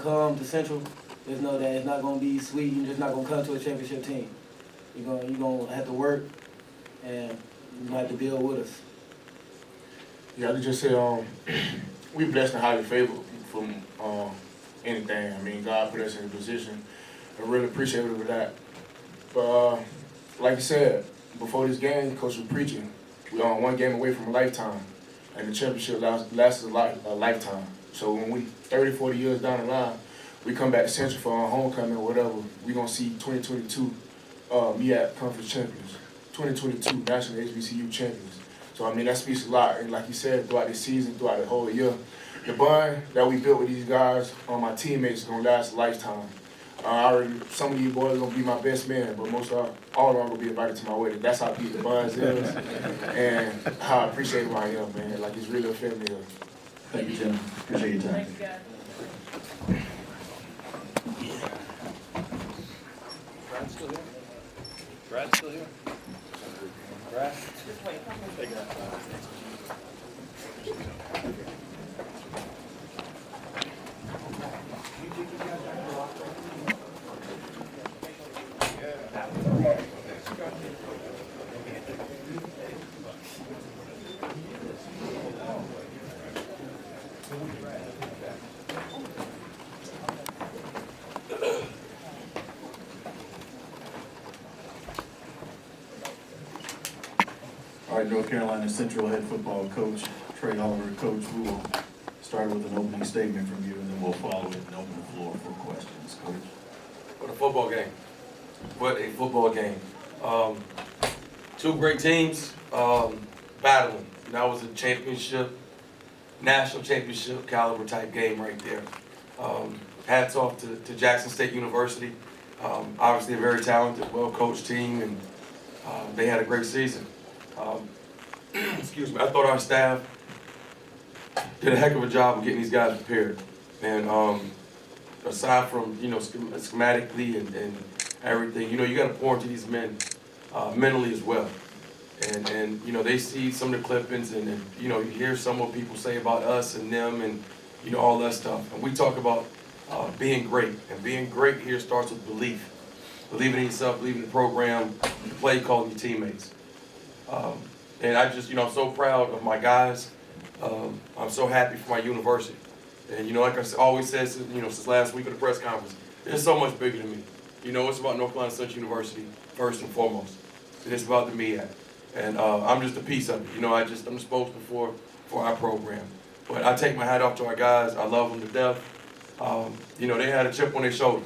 Come to Central, just know that it's not gonna be sweet. You're just not gonna come to a championship team. You're gonna have to work, and you might have to build with us. Yeah, I could just say we blessed and highly favored from anything. I mean, God put us in a position. I'm really appreciative of that. But like you said, before this game, Coach was preaching. We are one game away from a lifetime, and the championship lasts a lifetime. So when we 30, 40 years down the line, we come back to Central for our homecoming or whatever, we're going to see 2022 Meac Conference champions, 2022 National Hbcu champions. So, I mean, that speaks a lot. And like you said, throughout this season, throughout the whole year, the bond that we built with these guys, my teammates, is going to last a lifetime. Some of these boys are going to be my best man, but all of them are going to be invited to my wedding. That's how deep the bond is, and how appreciative I am, man. Like, it's really a family here. Thank you, Jim. Appreciate your time. Thank you, guys. Brad's still here? Brad's still here? Brad? Take that. All right, North Carolina Central head football coach, Trei. Coach, we will start with an opening statement from you, and then we'll follow it and open the floor for questions. Coach. What a football game. What a football game. Two great teams battling. That was a championship, national championship caliber type game right there. Hats off to Jackson State University. Obviously a very talented, well-coached team, and they had a great season. Excuse me, I thought our staff did a heck of a job of getting these guys prepared. And aside from, schematically and everything, you got to pour into these men mentally as well. And they see some of the clippings, and you hear some what people say about us and them and, all that stuff. And we talk about being great. And being great here starts with belief. Believing in yourself, believing in the program, the play calling your teammates. And I just, I'm so proud of my guys. I'm so happy for my university. And, like I always said, since last week at the press conference, it's so much bigger than me. It's about North Carolina Central University, first and foremost. And it's about the Meac. And I'm just a piece of it. I'm the spokesman for our program. But I take my hat off to our guys. I love them to death. They had a chip on their shoulder.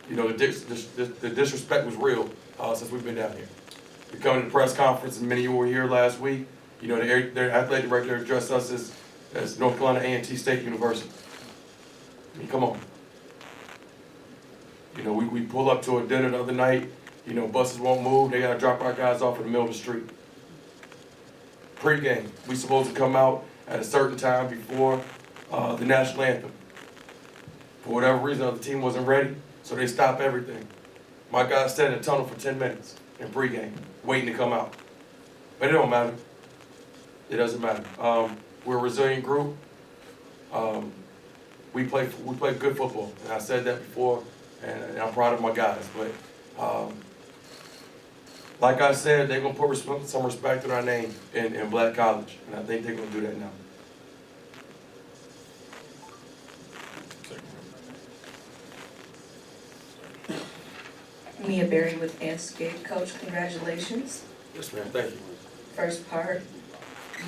The disrespect was real since we've been down here. We come to the press conference, and many of you were here last week. Their athletic director addressed us as North Carolina A&T State University. I mean, come on. We pull up to a dinner the other night. Buses won't move. They got to drop our guys off in the middle of the street. Pre-game, we supposed to come out at a certain time before the national anthem. For whatever reason, the team wasn't ready, so they stopped everything. My guys sat in the tunnel for 10 minutes in pregame, waiting to come out. But it don't matter. It doesn't matter. We're a resilient group. We play good football, and I said that before, and I'm proud of my guys. But like I said, they're gonna put some respect in our name in Black College, and I think they're gonna do that now. Mia Berry with Nccu. Coach, congratulations. Yes, ma'am. Thank you. First part,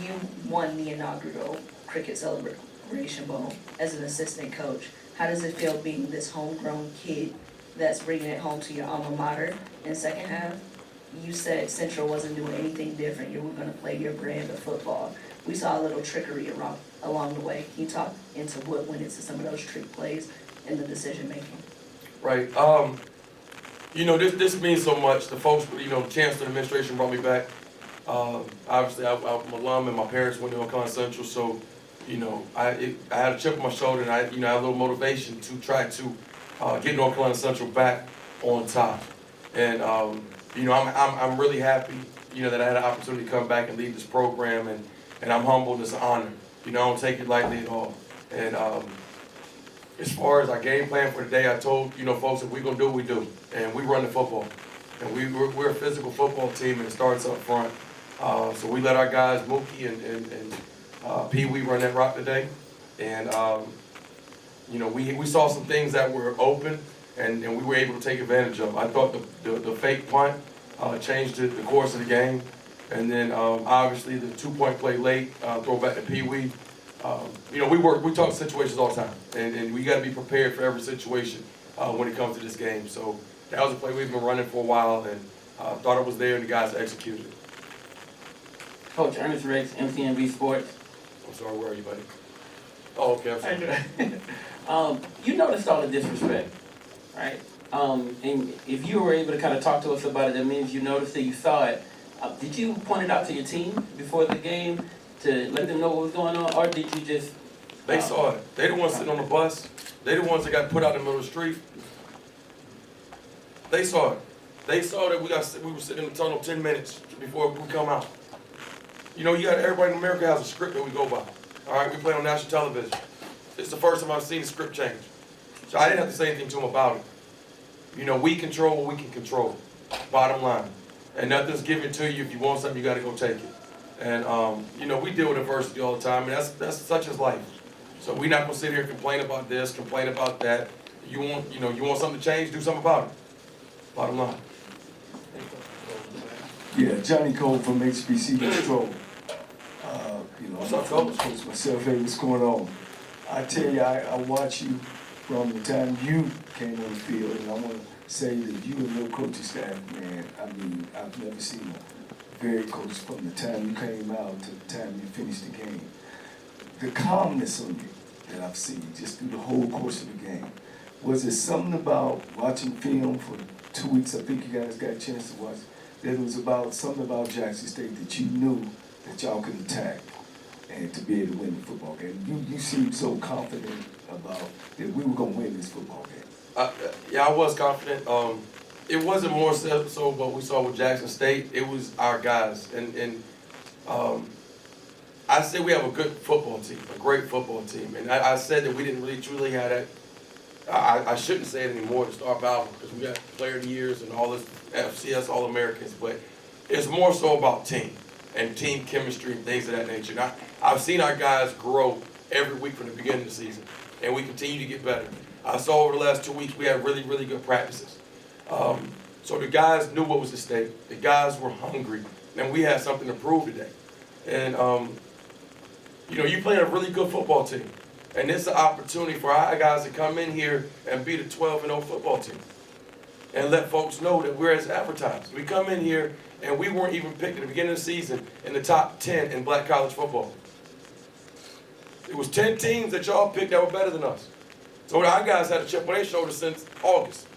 you won the inaugural Cricket Celebration Bowl as an assistant coach. How does it feel being this homegrown kid that's bringing it home to your alma mater? In second half, you said Central wasn't doing anything different. You were going to play your brand of football. We saw a little trickery along the way. Can you talk into what went into some of those trick plays and the decision making? Right. This means so much. The folks, the Chancellor administration brought me back. Obviously, I'm an alum, and my parents went to North Carolina Central, so I had a chip on my shoulder, and I had a little motivation to try to get North Carolina Central back on top. And I'm really happy, that I had an opportunity to come back and lead this program, and I'm humbled. It's an honor. I don't take it lightly at all. And as far as our game plan for the day, I told, folks, if we're gonna do what we do, and we run the football. And we're a physical football team, and it starts up front. So we let our guys, Mookie and Pee Wee, run that rock today. And, we saw some things that were open, and we were able to take advantage of. I thought the fake punt changed the course of the game. And then, obviously, the 2-point play late, throw back to Pee Wee. We talk situations all the time, and we got to be prepared for every situation when it comes to this game. So that was a play we've been running for a while, and thought it was there, and the guys executed it. Coach Ernest Riggs, MTNV Sports. I'm sorry, where are you, buddy? Oh, okay, I'm sorry. You noticed all the disrespect, right? And if you were able to kind of talk to us about it, that means you noticed it, you saw it. Did you point it out to your team before the game to let them know what was going on, or did you just? They saw it. They the ones sitting on the bus. They the ones that got put out in the middle of the street. They saw it. They saw that we were sitting in the tunnel 10 minutes before we come out. Everybody in America has a script that we go by. All right, we play on national television. It's the first time I've seen the script change. So I didn't have to say anything to them about it. We control what we can control. Bottom line. And nothing's given to you. If you want something, you got to go take it. And, we deal with adversity all the time, and that's such as life. So we're not going to sit here and complain about this, complain about that. You want something to change, do something about it. Bottom line. Yeah, Johnny Cole from HBC Control. What's up, Coach? Coach myself, hey, what's going on? I tell you, I watch you from the time you came on the field, and I want to say that you and your coaching staff, man, I've never seen a very coach from the time you came out to the time you finished the game. The calmness on you that I've seen just through the whole course of the game. Was it something about watching film for 2 weeks? I think you guys got a chance to watch. That it was about something about Jackson State that you knew that y'all could attack and to be able to win the football game. You seemed so confident about that we were going to win this football game. Yeah, I was confident. It wasn't more so what we saw with Jackson State. It was our guys. And I said we have a good football team, a great football team. And I said that we didn't really truly have that. I shouldn't say it anymore to start Balvin because we got player of the years and all this FCS All-Americans. But it's more so about team and team chemistry and things of that nature. And I've seen our guys grow every week from the beginning of the season, and we continue to get better. I saw over the last 2 weeks we had really, really good practices. So the guys knew what was at stake. The guys were hungry, and we had something to prove today. And, you playing a really good football team. And it's an opportunity for our guys to come in here and beat a 12-0 football team. And let folks know that we're as advertised. We come in here and we weren't even picked at the beginning of the season in the top 10 in black college football. It was 10 teams that y'all picked that were better than us. So our guys had a chip on their shoulder since August.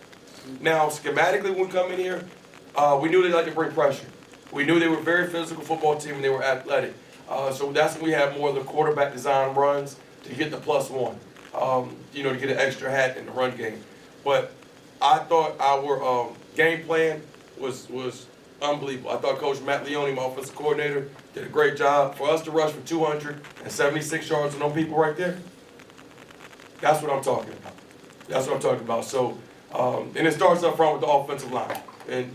Now, schematically, when we come in here, we knew they liked to bring pressure. We knew they were a very physical football team and they were athletic. So that's when we had more of the quarterback design runs to get the +1, to get an extra hat in the run game. But I thought our game plan was unbelievable. I thought Coach Matt Leone, my offensive coordinator, did a great job. For us to rush for 276 yards on those people right there, that's what I'm talking about. That's what I'm talking about. So, and it starts up front with the offensive line. And,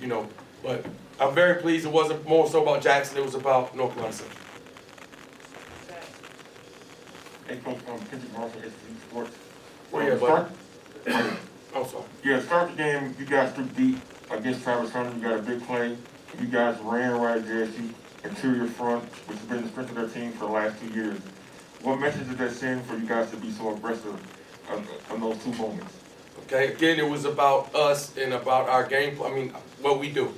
but I'm very pleased it wasn't more so about Jackson, it was about North Carolina Central. Hey, Coach, Kendrick Marshall, HBcu Sports. Where you at, buddy? Oh, sorry. Yeah, start the game, you guys took deep against Travis Hunter, you got a big play. You guys ran right at JSU, interior front, which has been the strength of their team for the last 2 years. What message did that send for you guys to be so aggressive on those 2 moments? Okay, again, it was about us and about our game, what we do.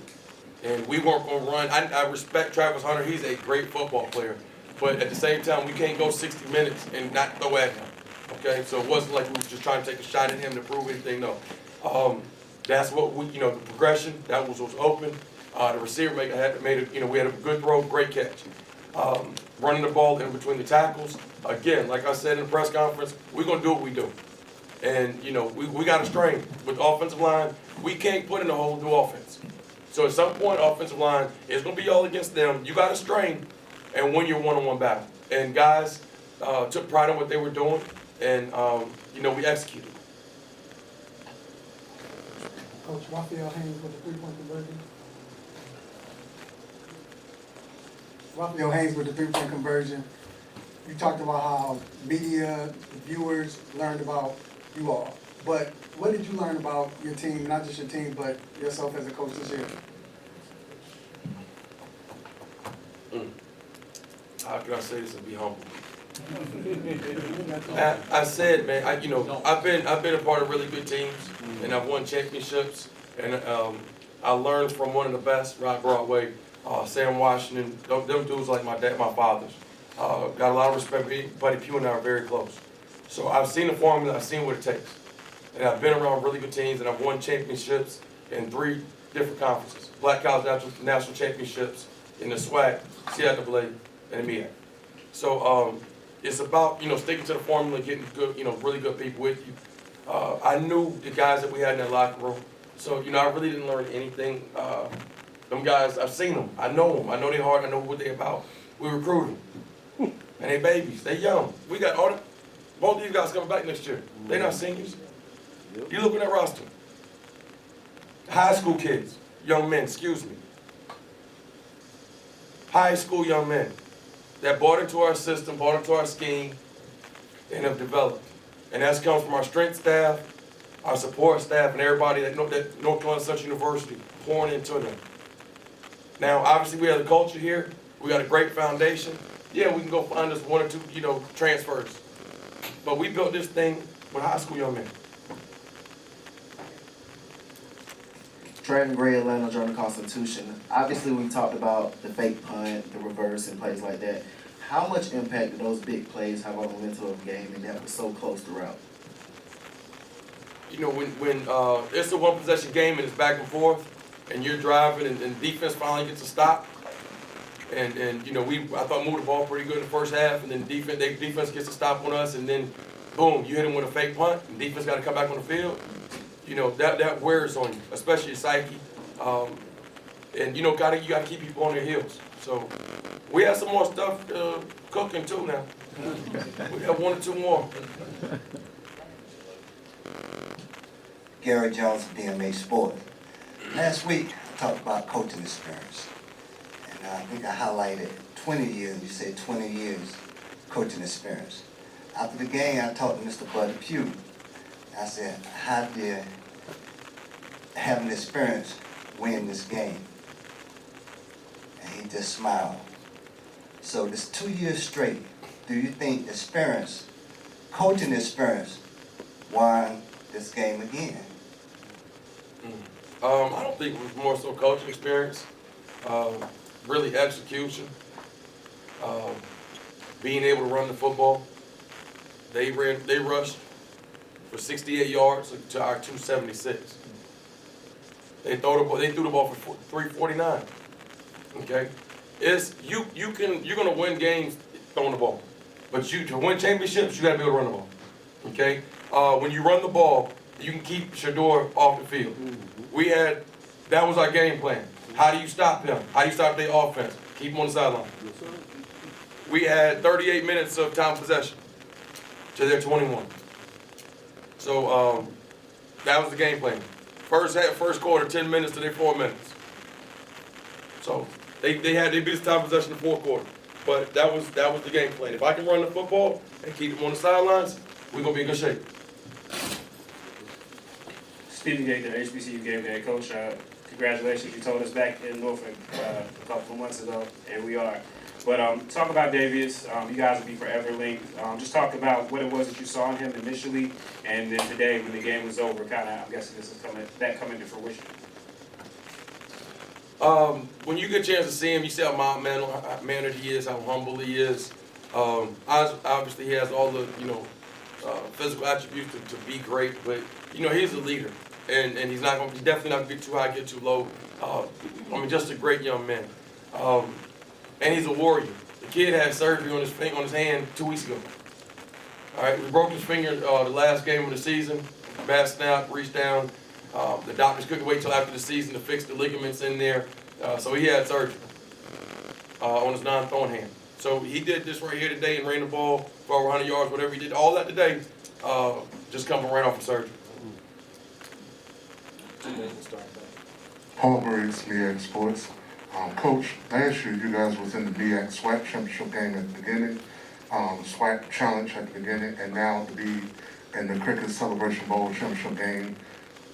And we weren't going to run. I respect Travis Hunter. He's a great football player. But at the same time, we can't go 60 minutes and not throw at him. Okay, so it wasn't like we were just trying to take a shot at him to prove anything, no. That's what we, the progression, that was open. The receiver we had a good throw, great catch. Running the ball in between the tackles. Again, like I said in the press conference, we're going to do what we do. And, we got a strain with the offensive line. We can't put in a whole new offense. So at some point, offensive line is going to be all against them. You got a strain and win your one-on-one battle. And guys took pride in what they were doing. and we executed. Coach Raphael Haynes with the 3-point conversion. Raphael Haynes with the 3-point conversion. You talked about how media, viewers learned about you all. But what did you learn about your team, not just your team, but yourself as a coach this year? How can I say this and be humble? I said, man, I've been a part of really good teams, and I've won championships, and I learned from one of the best, Rod Broadway, Sam Washington. Them dudes like my dad, my fathers. Got a lot of respect for me. Buddy Pugh and I are very close. So I've seen the formula, I've seen what it takes. And I've been around really good teams, and I've won championships in 3 different conferences. Black College National Championships in the SWAC, CIAA, and the Meac. So it's about, sticking to the formula, getting good, really good people with you. I knew the guys that we had in that locker room. So, I really didn't learn anything. Them guys, I've seen them. I know them. I know they're hard. I know what they're about. We recruit them. And they babies. They young. We got both of these guys coming back next year. They're not seniors. You look at that roster. High school kids, young men, excuse me. High school young men that bought into our system, bought into our scheme, and have developed. And that comes from our strength staff, our support staff, and everybody that North Carolina Central University pouring into them. Now, obviously, we have the culture here. We got a great foundation. Yeah, we can go find us 1 or 2, transfers. But we built this thing with high school young men. Trei Gray, Atlanta Journal-Constitution. Obviously, we talked about the fake punt, the reverse, and plays like that. How much impact do those big plays have on the mental of the game, and that was so close throughout? When it's a one-possession game and it's back and forth, and you're driving and defense finally gets a stop, and I thought moved the ball pretty good in the first half, and then defense gets a stop on us, and then boom, you hit them with a fake punt, and defense got to come back on the field. That wears on you, especially your psyche. And you got to keep people on their heels. So we have some more stuff cooking too now. We have 1 or 2 more. Gary Jones, DMA Sport. Last week, I talked about coaching experience. And I think I highlighted 20 years, you said 20 years coaching experience. After the game, I talked to Mr. Buddy Pugh. I said, how did having experience win this game? And he just smiled. So this 2 years straight, do you think experience, coaching experience, won this game again? I don't think it was more so coaching experience, really execution, being able to run the football. They rushed for 68 yards to our 276. They threw the ball for 349. Okay, you're gonna win games throwing the ball, but to win championships, you gotta be able to run the ball. Okay, when you run the ball, you can keep Shador off the field. That was our game plan. How do you stop him? How do you stop their offense? Keep him on the sideline. We had 38 minutes of time possession to their 21. So that was the game plan. First quarter, 10 minutes to their 4 minutes. So they beat us time possession in the 4th quarter. But that was the game plan. If I can run the football and keep them on the sidelines, we're gonna be in good shape. Stephen Gaither, Hbcu game day coach. Congratulations, you told us back in Norfolk a couple of months ago, and we are. But talk about Davius. You guys will be forever linked. Just talk about what it was that you saw in him initially, and then today when the game was over, kind of, I'm guessing this is coming to fruition. When you get a chance to see him, you see how mild-mannered he is, how humble he is. Obviously, he has all the physical attributes to be great, but he's a leader, and he's definitely not gonna get too high, get too low. Just a great young man. And he's a warrior. The kid had surgery on his hand 2 weeks ago. All right, we broke his finger the last game of the season. Bad snap, reached down. The doctors couldn't wait till after the season to fix the ligaments in there, so he had surgery on his non-throwing hand. So he did this right here today and ran the ball for over 100 yards, whatever he did, all that today, just coming right off of surgery. Paul Briggs, Meac Sports. Coach, last year you guys was in the Meac SWAC championship game at the beginning, SWAC challenge at the beginning, and now to be in the Cricket Celebration Bowl championship game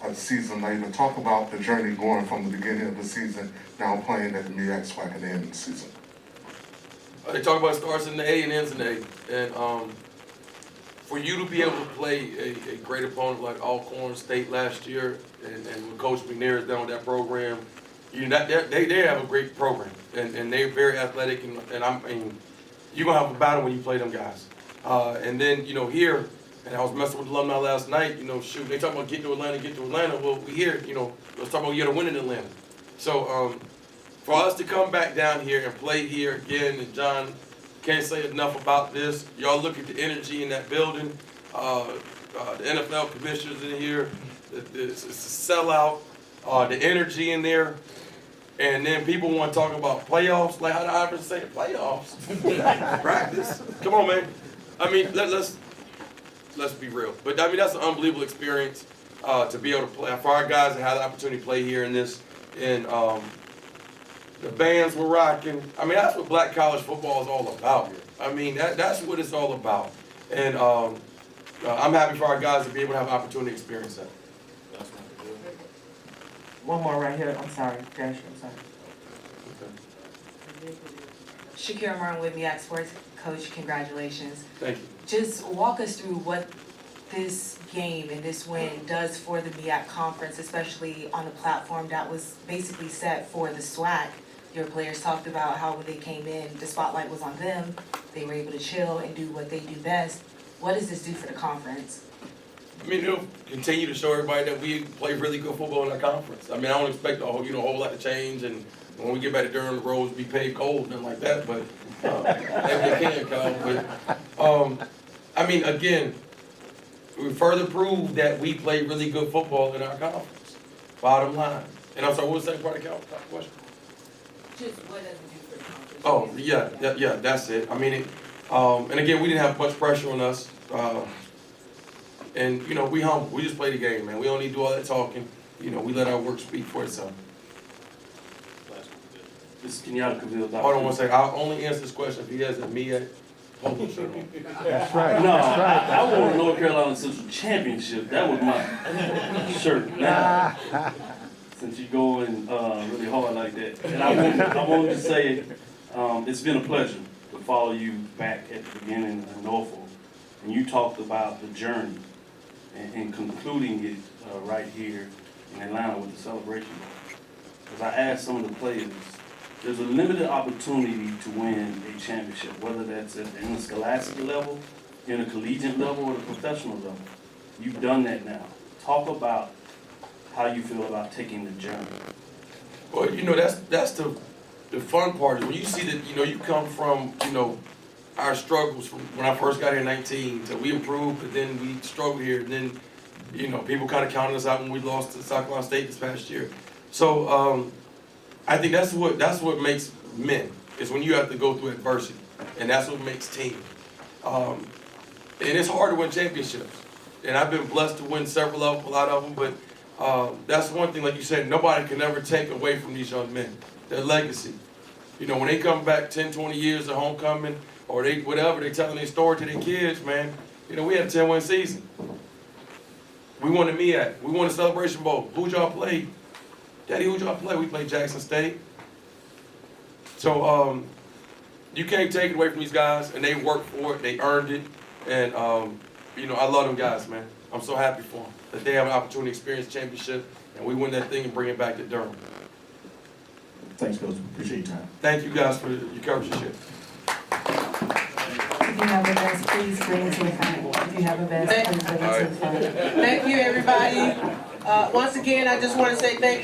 a season later. Talk about the journey going from the beginning of the season, now playing at the Meac SWAC at the end of the season. They talk about starts in the A and ends in the A. And for you to be able to play a great opponent like Alcorn State last year, and with Coach McNair is down with that program, you know, they have a great program, and they're very athletic, and I mean, you're going to have a battle when you play them guys. And then, you know, here, and I was messing with alumni last night, you know, shoot, they talk about get to Atlanta. Well, we here, you know, let's talk about you got to win in Atlanta. So for us to come back down here and play here again, and John, can't say enough about this. Y'all look at the energy in that building. The NFL commissioners in here, it's a sellout. The energy in there. And then people want to talk about playoffs. Like how the Irish say playoffs. Practice. Come on, man. I mean, let's be real. But I mean, that's an unbelievable experience to be able to play. For our guys that had the opportunity to play here in this, and the bands were rocking. I mean, that's what black college football is all about. I mean, that's what it's all about. And I'm happy for our guys to be able to have an opportunity to experience that. One more right here. I'm sorry. Dash, I'm sorry. Shakira Martin with Meac Sports. Coach, congratulations. Thank you. Just walk us through what this game and this win does for the Meac Conference, especially on the platform that was basically set for the SWAC. Your players talked about how when they came in, the spotlight was on them. They were able to chill and do what they do best. What does this do for the conference? I mean, it'll continue to show everybody that we play really good football in our conference. I mean, I don't expect a whole lot to change, and when we get back to Durham, the roads be paved gold, nothing like that. But maybe they can, Kyle. But I mean, again, we further proved that we play really good football in our conference. Bottom line. And I'm sorry, what was the second part of the question? Just what does it do for the conference? Oh, yeah, that's it. I mean, and again, we didn't have much pressure on us. And, you know, we humble. We just play the game, man. We don't need to do all that talking. You know, we let our work speak for itself. This is Kenyatta Cavill. Hold on one second. I'll only answer this question if he has a Meac polo shirt on. That's right. No, I won the North Carolina Central Championship. That was my shirt. Now, since you're going really hard like that. And I wanted to say it's been a pleasure to follow you back at the beginning in Norfolk. And you talked about the journey and concluding it right here in Atlanta with the celebration. Because I asked some of the players, there's a limited opportunity to win a championship, whether that's at the interscholastic level, intercollegiate level, or the professional level. You've done that now. Talk about how you feel about taking the journey. Well, you know, that's the fun part is when you see that, you know, you come from, you know, our struggles from when I first got here in 19, so we improved, but then we struggled here, and then, you know, people kind of counted us out when we lost to South Carolina State this past year. So I think that's what makes men, is when you have to go through adversity, and that's what makes teams. And it's hard to win championships, and I've been blessed to win several of them, a lot of them, but that's one thing, like you said, nobody can ever take away from these young men, their legacy. You know, when they come back 10, 20 years of homecoming, or they telling their story to their kids, man. You know, we had a 10-win season. We won the Meac. We won the Celebration Bowl. Who'd y'all play? Daddy, who'd y'all play? We played Jackson State. So you can't take it away from these guys, and they worked for it. They earned it, and you know, I love them guys, man. I'm so happy for them that they have an opportunity to experience championship, and we win that thing and bring it back to Durham. Thanks, Coach. Appreciate your time. Thank you guys for your coverage this year. If you have a vest, please bring it to the front. If you have a vest, please bring it to the front. Thank you, everybody. Once again, I just want to say thank you.